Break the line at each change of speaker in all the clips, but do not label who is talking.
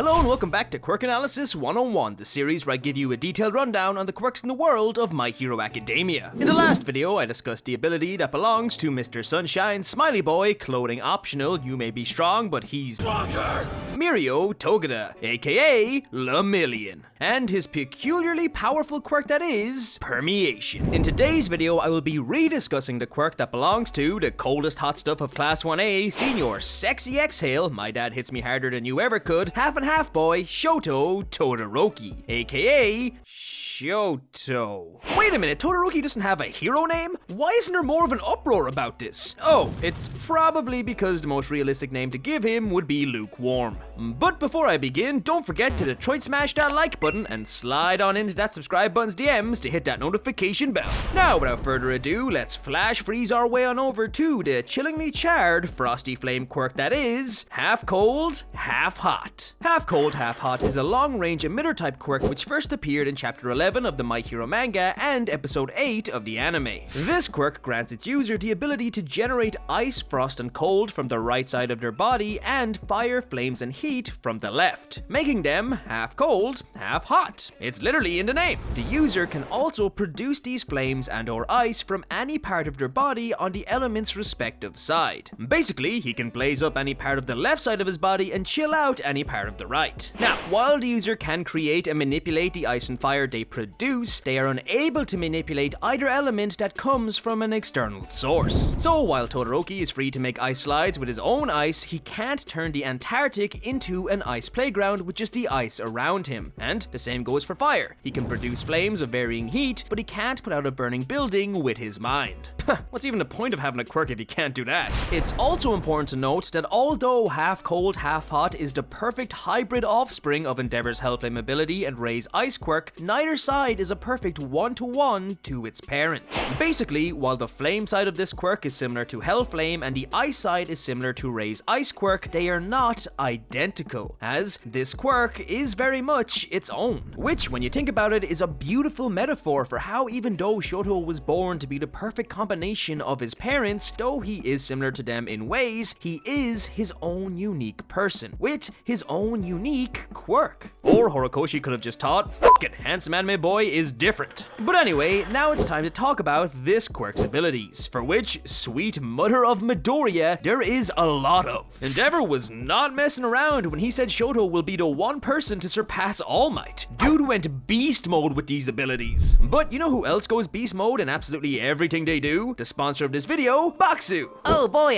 Hello and welcome back to Quirk Analysis 101, the series where I give you a detailed rundown on the quirks in the world of My Hero Academia. In the last video, I discussed the ability that belongs to Mr. Sunshine's Smiley Boy, clothing optional, you may be strong, but he's stronger, Mirio Togata, a.k.a. Lemillion, and his peculiarly powerful quirk that is Permeation. In today's video, I will be rediscussing the quirk that belongs to the coldest hot stuff of Class 1A, Senior Sexy Exhale, my dad hits me harder than you ever could, half and half boy, Shoto Todoroki, a.k.a. Shoto. Wait a minute, Todoroki doesn't have a hero name? Why isn't there more of an uproar about this? Oh, it's probably because the most realistic name to give him would be Lukewarm. But before I begin, don't forget to Detroit smash that like button and slide on into that subscribe button's DMs to hit that notification bell. Now, without further ado, let's flash freeze our way on over to the chillingly charred Frosty Flame quirk that is half cold, half hot. Half cold, half hot is a long-range emitter type quirk which first appeared in chapter 11 of the My Hero Manga and episode 8 of the anime. This quirk grants its user the ability to generate ice, frost, and cold from the right side of their body and fire, flames, and heat from the left, making them half cold, half hot. It's literally in the name. The user can also produce these flames and or ice from any part of their body on the element's respective side. Basically, he can blaze up any part of the left side of his body and chill out any part of the right. Now, while the user can create and manipulate the ice and fire they produce, they are unable to manipulate either element that comes from an external source. So while Todoroki is free to make ice slides with his own ice, he can't turn the Antarctic into an ice playground with just the ice around him. And the same goes for fire. He can produce flames of varying heat, but he can't put out a burning building with his mind. What's even the point of having a quirk if you can't do that? It's also important to note that although half cold, half hot is the perfect hybrid offspring of Endeavor's Hellflame ability and Ray's ice quirk, neither side is a perfect one-to-one to its parent. Basically, while the flame side of this quirk is similar to Hellflame and the ice side is similar to Ray's ice quirk, they are not identical, as this quirk is very much its own. Which, when you think about it, is a beautiful metaphor for how even though Shoto was born to be the perfect combination of his parents, though he is similar to them in ways, he is his own unique person, with his own unique quirk. Or Horikoshi could have just taught, "Fuck it, handsome anime boy is different." But anyway, now it's time to talk about this quirk's abilities, for which, sweet mother of Midoriya, there is a lot of. Endeavor was not messing around when he said Shoto will be the one person to surpass All Might. Dude went beast mode with these abilities. But you know who else goes beast mode in absolutely everything they do? The sponsor of this video, Bokksu.
Oh boy,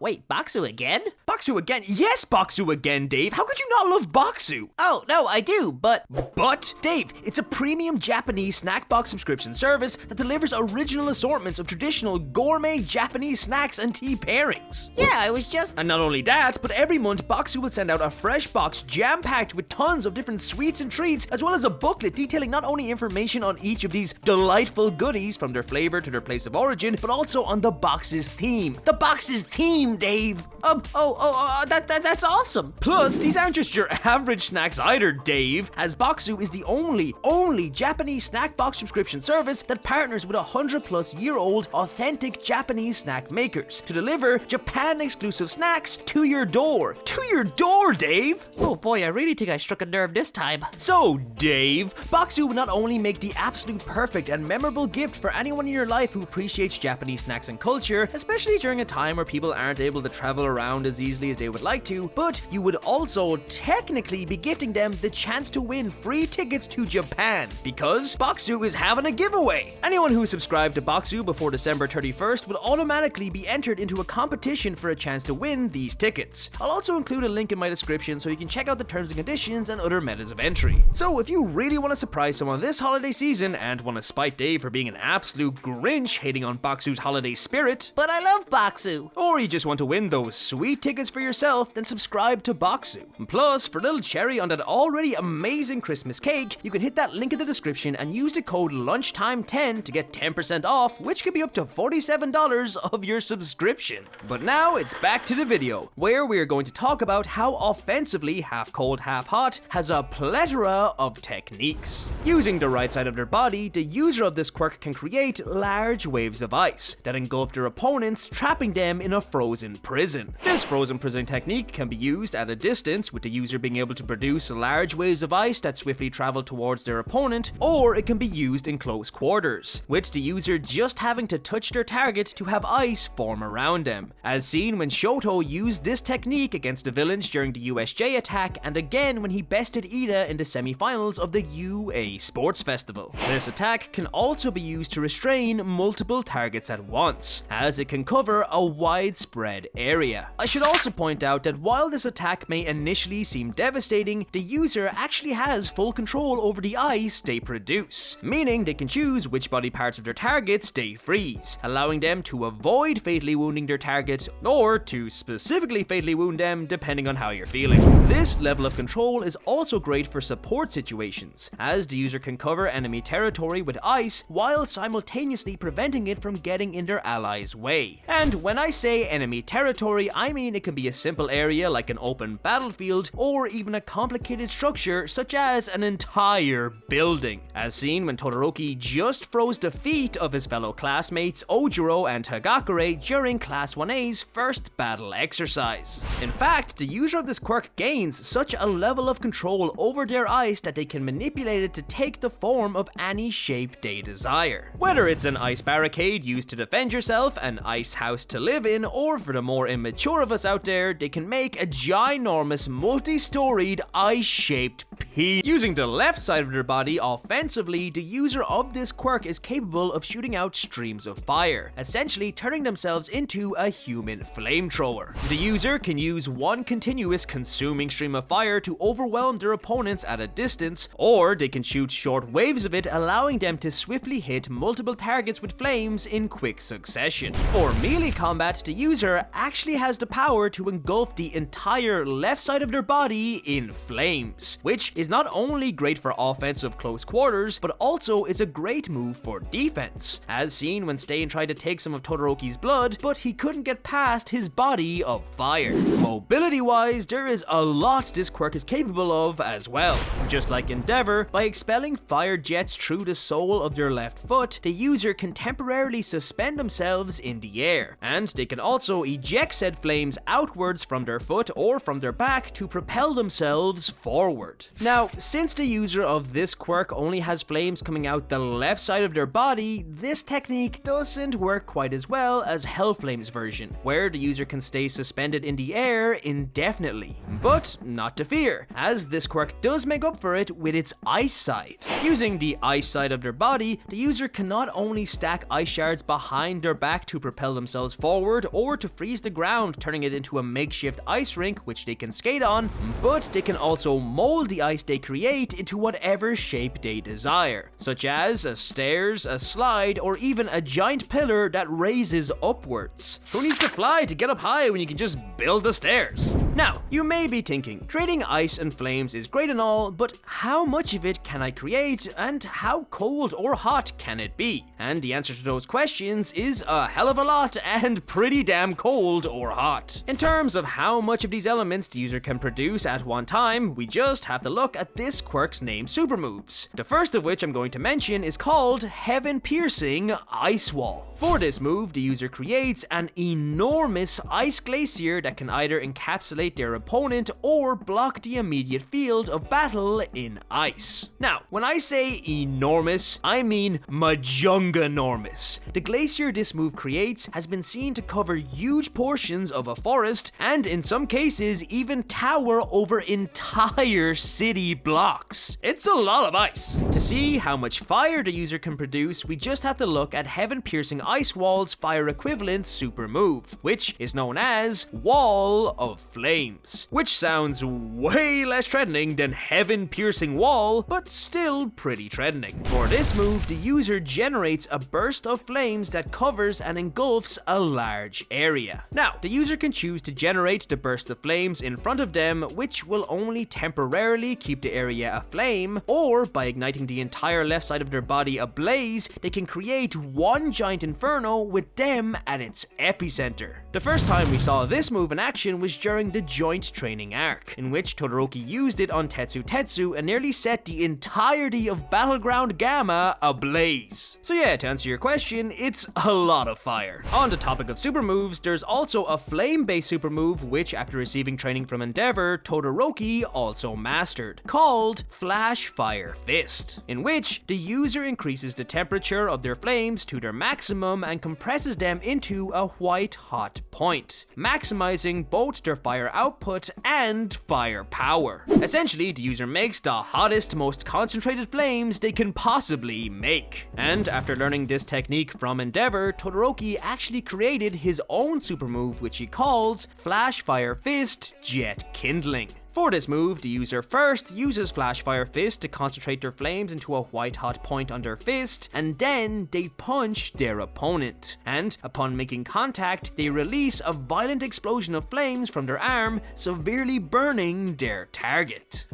Wait, Bokksu again?
Bokksu again? Yes, Bokksu again, Dave. How could you not love Bokksu?
Oh, no, I do, but...
But, Dave, it's a premium Japanese snack box subscription service that delivers original assortments of traditional gourmet Japanese snacks and tea pairings.
Yeah, I was just...
And not only that, but every month Bokksu will send out a fresh box jam-packed with tons of different sweets and treats, as well as a booklet detailing not only information on each of these delightful goodies from their flavor to their place of origin, but also on the box's theme. The box's theme, Dave!
That's awesome.
Plus, these aren't just your average snacks either, Dave, as Bokksu is the only Japanese snack box subscription service that partners with 100-plus-year-old authentic Japanese snack makers to deliver Japan-exclusive snacks to your door. To your door, Dave!
Oh boy, I really think I struck a nerve this time.
So, Dave, Bokksu would not only make the absolute perfect and memorable gift for anyone in your life who appreciates Japanese snacks and culture, especially during a time where people aren't able to travel around as easily as they would like to, but you would also technically be gifting them the chance to win free tickets to Japan, because Bokksu is having a giveaway. Anyone who subscribed to Bokksu before December 31st would automatically be entered into a competition for a chance to win these tickets. I'll also include a link in my description so you can check out the terms and conditions and other methods of entry. So if you really want to surprise someone this holiday season and want to spite Dave for being an absolute Grinch hating on Bokksu's holiday spirit,
but I love Bokksu,
or you just want to win those sweet tickets for yourself, then subscribe to Bokksu. Plus, for a little cherry on that already amazing Christmas cake, you can hit that link in the description and use the code LUNCHTIME10 to get 10% off, which could be up to $47 of your subscription. But now it's back to the video, where we are going to talk about how offensively half cold, half hot has a plethora of techniques. Using the right side of their body, the user of this quirk can create large waves of ice that engulf their opponents, trapping them in a frozen prison. This frozen prison technique can be used at a distance, with the user being able to produce large waves of ice that swiftly travel towards their opponent, or it can be used in close quarters, with the user just having to touch their target to have ice form around them, as seen when Shoto used this technique against the villains during the USJ attack, and again when he bested Ida in the semi-finals of the UA Sports Festival. This attack can also be used to restrain multiple targets at once, as it can cover a widespread area. I should also point out that while this attack may initially seem devastating, the user actually has full control over the ice they produce, meaning they can choose which body parts of their targets they freeze, allowing them to avoid fatally wounding their target, or to specifically fatally wound them depending on how you're feeling. This level of control is also great for support situations, as the user can cover enemy territory with ice while simultaneously preventing it from getting in their allies' way. And when I say enemy territory, I mean it can be a simple area like an open battlefield, or even a complicated structure such as an entire building, as seen when Todoroki just froze the feet of his fellow classmates Ojiro and Hagakure during Class 1A's first battle exercise. In fact, the user of this quirk gains such a level of control over their ice that they can manipulate it to take the form of any shape they desire. Whether it's an ice barricade used to defend yourself, an ice house to live in, or for the more immature of us out there, they can make a ginormous multi-storied ice-shaped pea. Using the left side of their body offensively, the user of this quirk is capable of shooting out streams of fire, essentially turning themselves into a human flamethrower. The user can use one continuous consuming stream of fire to overwhelm their opponents at a distance, or they can shoot short waves of it, allowing them to swiftly hit multiple targets with flames in quick succession. For melee combat, the user actually has the power to engulf the entire left side of their body in flames, which is not only great for offensive close quarters, but also is a great move for defense, as seen when Stain tried to take some of Todoroki's blood, but he couldn't get past his body of fire. Mobility wise, there is a lot this quirk is capable of as well. Just like Endeavor, by expelling fire jets through the sole of their left foot, the user can temporarily suspend themselves in the air, and they can also eject said flames outwards from their foot or from their back to propel themselves forward. Now, since the user of this quirk only has flames coming out the left side of their body, this technique doesn't work quite as well as Hellflame's version, where the user can stay suspended in the air indefinitely. But not to fear, as this quirk does make up for it with its ice side. Using the ice side of their body, the user can not only stack ice shards behind their back to propel themselves forward or to freeze the ground, turning it into a makeshift ice rink which they can skate on, but they can also mold the ice they create into whatever shape they desire, such as a stairs, a slide, or even a giant pillar that raises upwards. Who needs to fly to get up high when you can just build the stairs? Now, you may be thinking, trading ice and flames is great and all, but how much of it can I create, and how cold or hot can it be? And the answer to those questions is a hell of a lot and pretty damn cold or hot. In terms of how much of these elements the user can produce at one time, we just have to look at this quirk's named super moves. The first of which I'm going to mention is called Heaven Piercing Ice Wall. For this move, the user creates an enormous ice glacier that can either encapsulate their opponent or block the immediate field of battle in ice. Now, when I say enormous, I mean majunganormous. The glacier this move creates has been seen to cover huge portions of a forest, and in some cases even tower over entire city blocks. It's a lot of ice. To see how much fire the user can produce, we just have to look at Heaven Piercing Ice Wall's fire equivalent super move, which is known as Wall of Flames, which sounds way less threatening than Heaven Piercing Wall, but still pretty threatening. For this move, the user generates a burst of flames that covers and engulfs a large area. Now, the user can choose to generate the burst of flames in front of them, which will only temporarily keep the area aflame, or by igniting the entire left side of their body ablaze, they can create one giant inferno with them at its epicenter. The first time we saw this move in action was during the joint training arc, in which Todoroki used it on Tetsu and nearly set the entirety of Battleground Gamma ablaze. So yeah, to answer your question, it's a lot of fire. On the topic of super moves, there's also a flame-based super move which, after receiving training from Endeavor, Todoroki also mastered, called Flash Fire Fist, in which the user increases the temperature of their flames to their maximum and compresses them into a white hot point, maximizing both their fire output and fire power. Essentially, the user makes the hottest, most concentrated flames they can possibly make. And after learning this technique from Endeavor, Todoroki actually created his own super move which he calls Flash Fire Fist Jet Kindling. For this move, the user first uses Flash Fire Fist to concentrate their flames into a white hot point on their fist, and then they punch their opponent. And upon making contact, they release a violent explosion of flames from their arm, severely burning their target.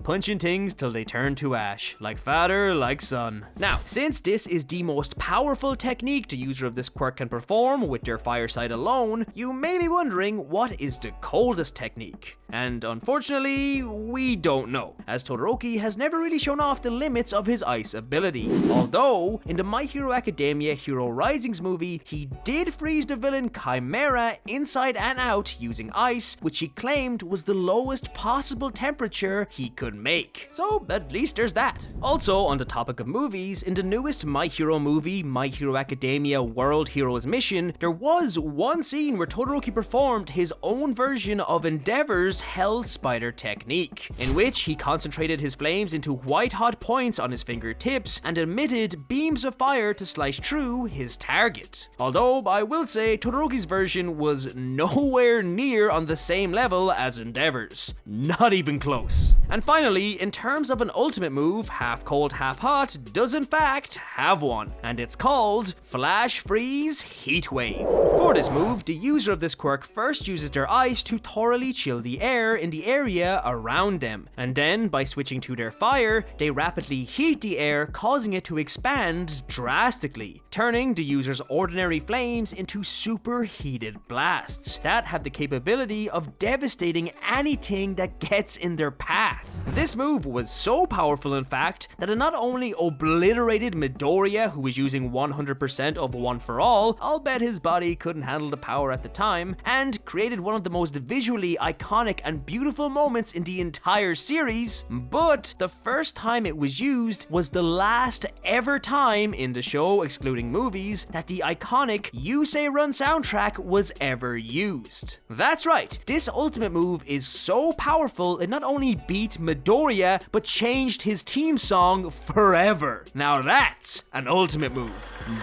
Punching things till they turn to ash, like father, like son. Now, since this is the most powerful technique the user of this quirk can perform with their fire side alone, you may be wondering what is the coldest technique. And unfortunately, we don't know, as Todoroki has never really shown off the limits of his ice ability. Although, in the My Hero Academia Hero Rising's movie, he did freeze the villain Chimera inside and out using ice, which he claimed was the lowest possible temperature he could make. So, at least there's that. Also, on the topic of movies, in the newest My Hero movie, My Hero Academia World Heroes Mission, there was one scene where Todoroki performed his own version of Endeavor's Hell Spider technique, in which he concentrated his flames into white hot points on his fingertips and emitted beams of fire to slice through his target. Although I will say Todoroki's version was nowhere near on the same level as Endeavor's. Not even close. And finally, in terms of an ultimate move, half cold, half hot does in fact have one, and it's called Flash Freeze Heat Wave. For this move, the user of this quirk first uses their ice to thoroughly chill the air in the area around them, and then by switching to their fire, they rapidly heat the air, causing it to expand drastically, turning the user's ordinary flames into superheated blasts that have the capability of devastating anything that gets in their path. This move was so powerful in fact that it not only obliterated Midoriya, who was using 100% of One For All, I'll bet his body couldn't handle the power at the time, and created one of the most visually iconic and beautiful moments in the entire series, but the first time it was used was the last ever time in the show, excluding movies, that the iconic You Say Run soundtrack was ever used. That's right, this ultimate move is so powerful it not only beat Midoriya, but changed his team song forever. Now that's an ultimate move.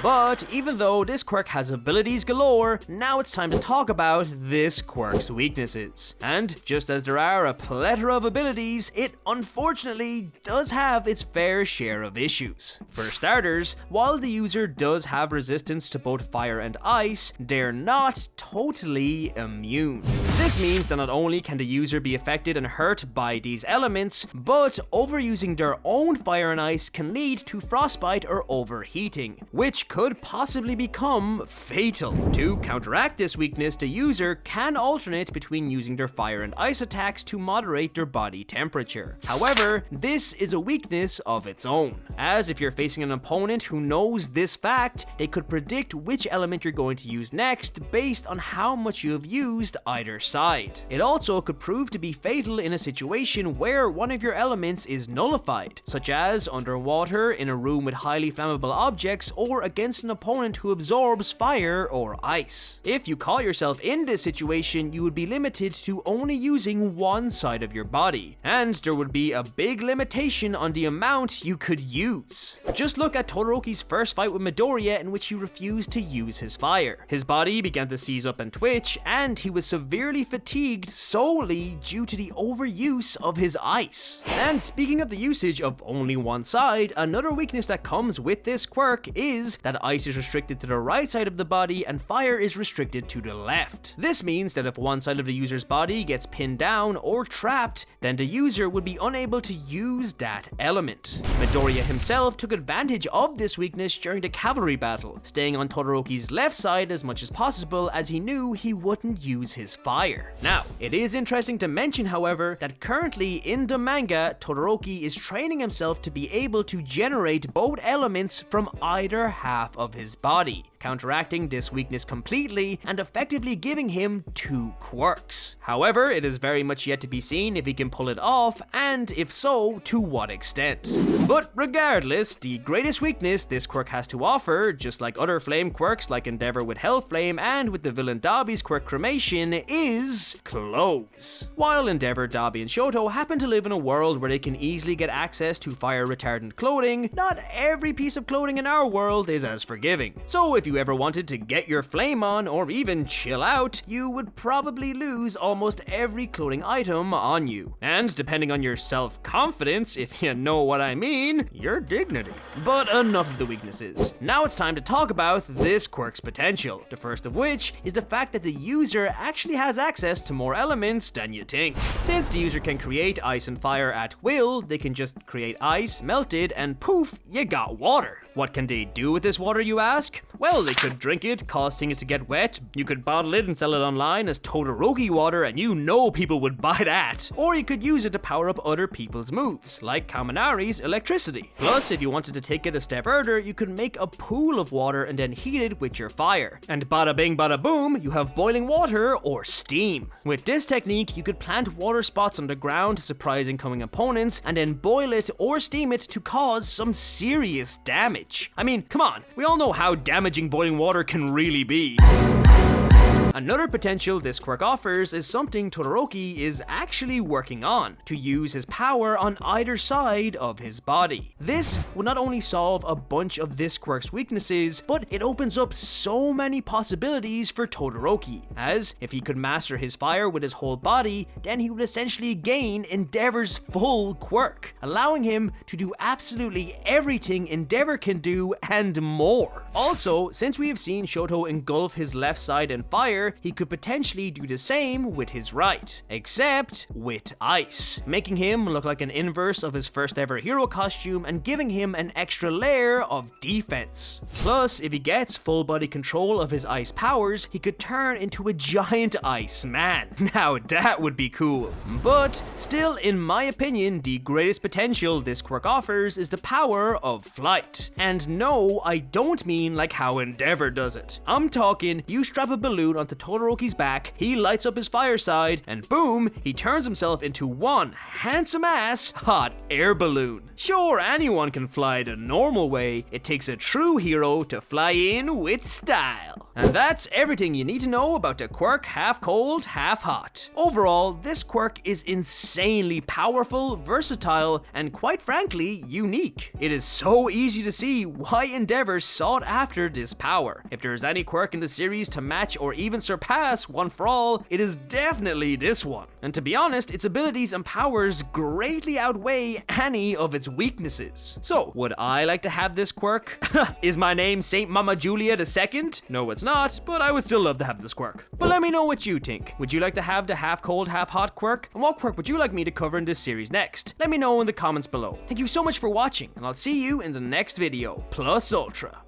But even though this quirk has abilities galore, now it's time to talk about this quirk's weaknesses. And just as there are a plethora of abilities, it unfortunately does have its fair share of issues. For starters, while the user does have resistance to both fire and ice, they're not totally immune. This means that not only can the user be affected and hurt by these elements, but overusing their own fire and ice can lead to frostbite or overheating, which could possibly become fatal. To counteract this weakness, the user can alternate between using their fire and ice attacks to moderate their body temperature. However, this is a weakness of its own, as if you're facing an opponent who knows this fact, they could predict which element you're going to use next based on how much you have used either side. It also could prove to be fatal in a situation where one of your elements is nullified, such as underwater, in a room with highly flammable objects, or against an opponent who absorbs fire or ice. If you caught yourself in this situation, you would be limited to only using one side of your body, and there would be a big limitation on the amount you could use. Just look at Todoroki's first fight with Midoriya, in which he refused to use his fire. His body began to seize up and twitch, and he was severely literally fatigued solely due to the overuse of his ice. And speaking of the usage of only one side, another weakness that comes with this quirk is that ice is restricted to the right side of the body and fire is restricted to the left. This means that if one side of the user's body gets pinned down or trapped, then the user would be unable to use that element. Midoriya himself took advantage of this weakness during the cavalry battle, staying on Todoroki's left side as much as possible as he knew he wouldn't use his fire. Now, it is interesting to mention, however, that currently in the manga, Todoroki is training himself to be able to generate both elements from either half of his body, counteracting this weakness completely and effectively giving him 2 quirks. However, it is very much yet to be seen if he can pull it off, and if so, to what extent. But regardless, the greatest weakness this quirk has to offer, just like other flame quirks like Endeavor with Hell Flame and with the villain Dabi's quirk Cremation, is clothes. While Endeavor, Dabi, and Shoto happen to live in a world where they can easily get access to fire-retardant clothing, not every piece of clothing in our world is as forgiving. So if you ever wanted to get your flame on or even chill out, you would probably lose almost every clothing item on you. And depending on your self-confidence, if you know what I mean, your dignity. But enough of the weaknesses. Now it's time to talk about this quirk's potential. The first of which is the fact that the user actually has access to more elements than you think. Since the user can create ice and fire at will, they can just create ice, melt it, and poof, you got water. What can they do with this water, you ask? Well, they could drink it, cause things to get wet. You could bottle it and sell it online as Todoroki water, and you know people would buy that. Or you could use it to power up other people's moves, like Kaminari's electricity. Plus, if you wanted to take it a step further, you could make a pool of water and then heat it with your fire. And bada bing bada boom, you have boiling water or steam. With this technique, you could plant water spots on the ground to surprise incoming opponents, and then boil it or steam it to cause some serious damage. I mean, come on, we all know how damaging boiling water can really be. Another potential this quirk offers is something Todoroki is actually working on, to use his power on either side of his body. This would not only solve a bunch of this quirk's weaknesses, but it opens up so many possibilities for Todoroki, as if he could master his fire with his whole body, then he would essentially gain Endeavor's full quirk, allowing him to do absolutely everything Endeavor can do and more. Also, since we have seen Shoto engulf his left side in fire, he could potentially do the same with his right, except with ice, making him look like an inverse of his first ever hero costume and giving him an extra layer of defense. Plus, if he gets full body control of his ice powers, he could turn into a giant ice man. Now that would be cool. But still, in my opinion, the greatest potential this quirk offers is the power of flight. And no, I don't mean like how Endeavor does it. I'm talking, you strap a balloon onto Todoroki's back, he lights up his fire side, and boom, he turns himself into one handsome ass hot air balloon. Sure, anyone can fly the normal way, it takes a true hero to fly in with style. And that's everything you need to know about the quirk half cold, half hot. Overall, this quirk is insanely powerful, versatile, and quite frankly, unique. It is so easy to see why Endeavor sought after this power. If there is any quirk in the series to match or even surpass One for All, it is definitely this one. And to be honest, its abilities and powers greatly outweigh any of its weaknesses. So, would I like to have this quirk? Is my name Saint Mama Julia II? No, it's not, but I would still love to have this quirk. But let me know what you think. Would you like to have the half cold, half hot quirk? And what quirk would you like me to cover in this series next? Let me know in the comments below. Thank you so much for watching, and I'll see you in the next video. Plus Ultra.